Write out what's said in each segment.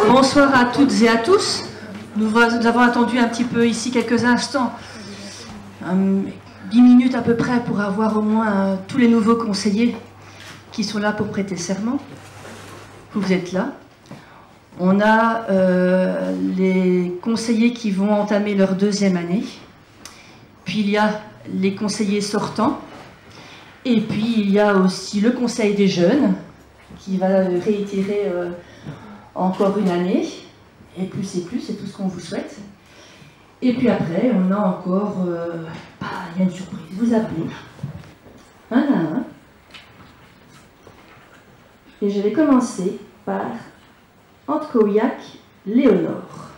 Bonsoir à toutes et à tous. Nous avons attendu un petit peu ici quelques instants, 10 minutes à peu près, pour avoir au moins tous les nouveaux conseillers qui sont là pour prêter serment. Vous êtes là. On a les conseillers qui vont entamer leur 2e année. Puis il y a les conseillers sortants. Et puis il y a aussi le conseil des jeunes qui va réitérer encore une année. Et plus, c'est tout ce qu'on vous souhaite. Et puis après, on a encore... il y a une surprise. Vous appelez un à un. Et je vais commencer par Antkowiak Léonore.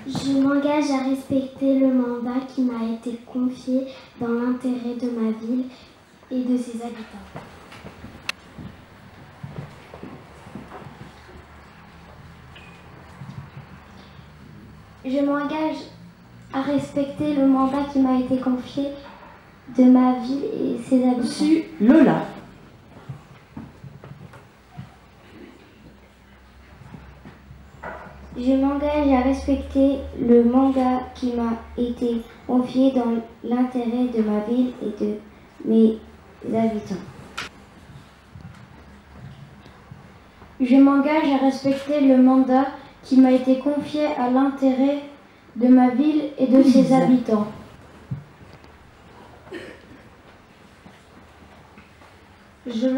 Je m'engage à respecter le mandat qui m'a été confié dans l'intérêt de ma ville et de ses habitants. Je m'engage à respecter le mandat qui m'a été confié de ma ville et ses habitants. Lola. Je m'engage à respecter le mandat qui m'a été confié dans l'intérêt de ma ville et de mes habitants. Je m'engage à respecter le mandat qui m'a été confié à l'intérêt de ma ville et de ses habitants. Je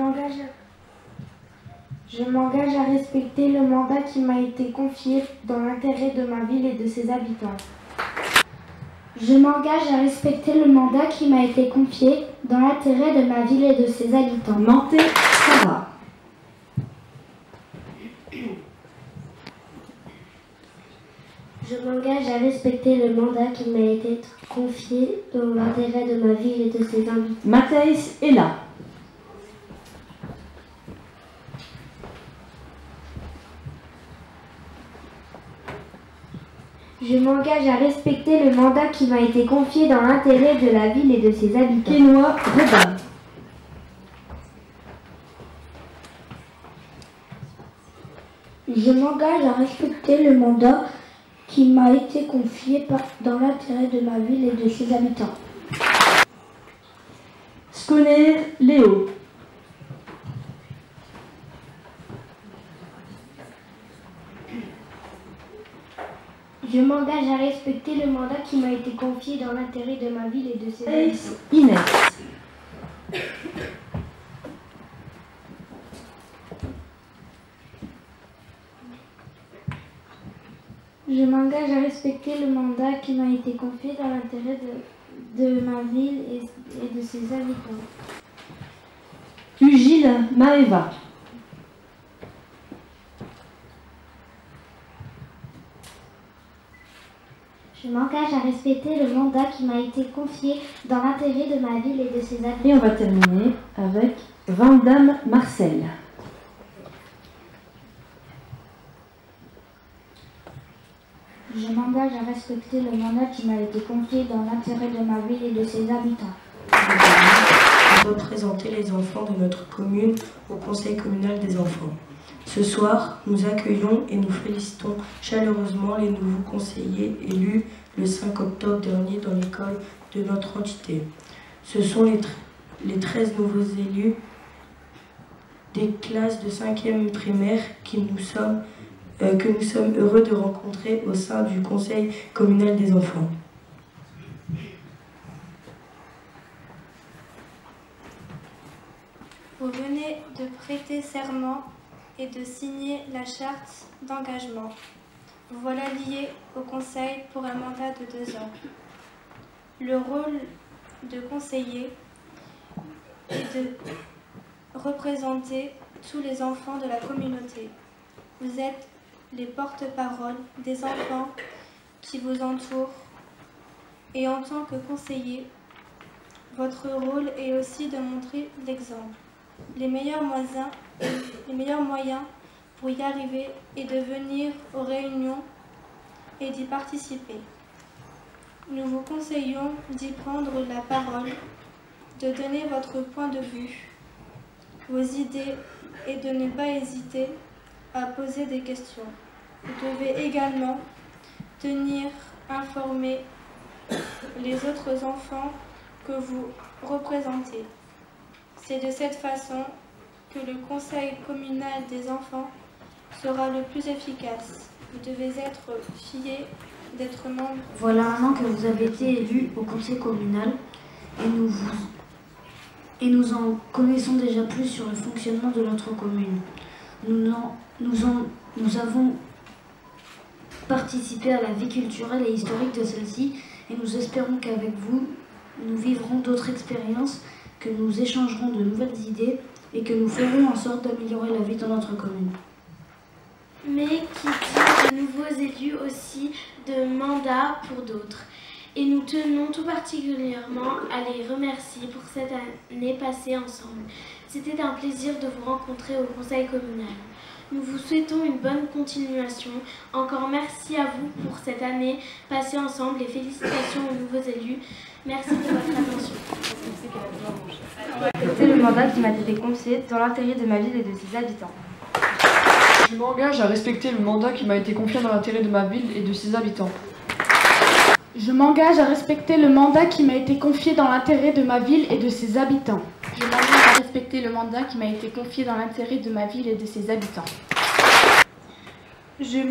m'engage à respecter le mandat qui m'a été confié dans l'intérêt de ma ville et de ses habitants. Je m'engage à respecter le mandat qui m'a été confié dans l'intérêt de ma ville et de ses habitants. Manté Sarah. Je m'engage à respecter le mandat qui m'a été confié dans l'intérêt de ma ville et de ses habitants. Matthijs Ella. Je m'engage à respecter le mandat qui m'a été confié dans l'intérêt de la ville et de ses habitants. Kénois Robin. Je m'engage à respecter le mandat qui m'a été confié dans l'intérêt de ma ville et de ses habitants. Skoner Léo. Je m'engage à respecter le mandat qui m'a été confié dans l'intérêt de ma ville et de ses habitants. Inès. Je m'engage à respecter le mandat qui m'a été confié dans l'intérêt de ma ville et de ses habitants. Ugile Maeva. Je m'engage à respecter le mandat qui m'a été confié dans l'intérêt de ma ville et de ses habitants. Et on va terminer avec Vandame Marcel. Je m'engage à respecter le mandat qui m'a été confié dans l'intérêt de ma ville et de ses habitants. Représenter les enfants de notre commune au Conseil communal des enfants. Ce soir, nous accueillons et nous félicitons chaleureusement les nouveaux conseillers élus le 5 octobre dernier dans l'école de notre entité. Ce sont les 13 nouveaux élus des classes de 5e primaire que nous sommes heureux de rencontrer au sein du Conseil communal des enfants. Vous venez de prêter serment et de signer la charte d'engagement. Vous voilà liés au Conseil pour un mandat de 2 ans. Le rôle de conseiller est de représenter tous les enfants de la communauté. Vous êtes les porte-paroles des enfants qui vous entourent et en tant que conseiller, votre rôle est aussi de montrer l'exemple. Les meilleurs les meilleurs moyens pour y arriver est de venir aux réunions et d'y participer. Nous vous conseillons d'y prendre la parole, de donner votre point de vue, vos idées et de ne pas hésiter à poser des questions. Vous devez également tenir informés les autres enfants que vous représentez. C'est de cette façon que le conseil communal des enfants sera le plus efficace. Vous devez être fiers d'être membre. Voilà un an que vous avez été élu au conseil communal et nous en connaissons déjà plus sur le fonctionnement de notre commune. Nous avons participé à la vie culturelle et historique de celle-ci et nous espérons qu'avec vous, nous vivrons d'autres expériences, que nous échangerons de nouvelles idées et que nous ferons en sorte d'améliorer la vie dans notre commune. Mais qui dit de nouveaux élus aussi de mandats pour d'autres. Et nous tenons tout particulièrement à les remercier pour cette année passée ensemble. C'était un plaisir de vous rencontrer au conseil communal. Nous vous souhaitons une bonne continuation. Encore merci à vous pour cette année passée ensemble et félicitations aux nouveaux élus. Merci de votre attention. C'est le mandat qui m'a été confié dans l'intérêt de ma ville et de ses habitants. Je m'engage à respecter le mandat qui m'a été confié dans l'intérêt de ma ville et de ses habitants. Je m'engage à respecter le mandat qui m'a été confié dans l'intérêt de ma ville et de ses habitants. Je m'engage à respecter le mandat qui m'a été confié dans l'intérêt de ma ville et de ses habitants. Je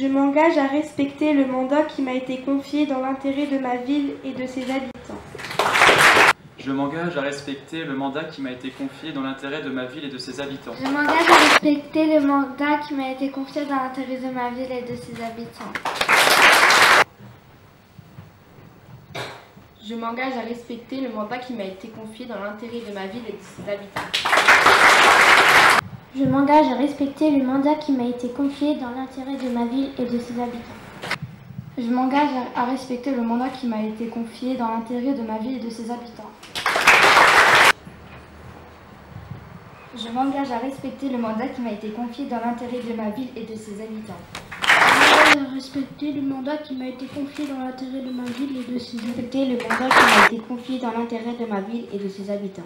m'engage à respecter le mandat qui m'a été confié dans l'intérêt de ma ville et de ses habitants. Je m'engage à respecter le mandat qui m'a été confié dans l'intérêt de ma ville et de ses habitants. Je m'engage à respecter le mandat qui m'a été confié dans l'intérêt de ma ville et de ses habitants. Je m'engage à respecter le mandat qui m'a été confié dans l'intérêt de ma ville et de ses habitants. Je m'engage à respecter le mandat qui m'a été confié dans l'intérêt de ma ville et de ses habitants. Je m'engage à respecter le mandat qui m'a été confié dans l'intérêt de ma ville et de ses habitants. Je m'engage à respecter le mandat qui m'a été confié dans l'intérêt de ma ville et de ses habitants. Je m'engage à respecter le mandat qui m'a été confié dans l'intérêt de ma ville et de ses habitants. Le mandat qui m'a été confié dans l'intérêt de ma ville et de ses habitants.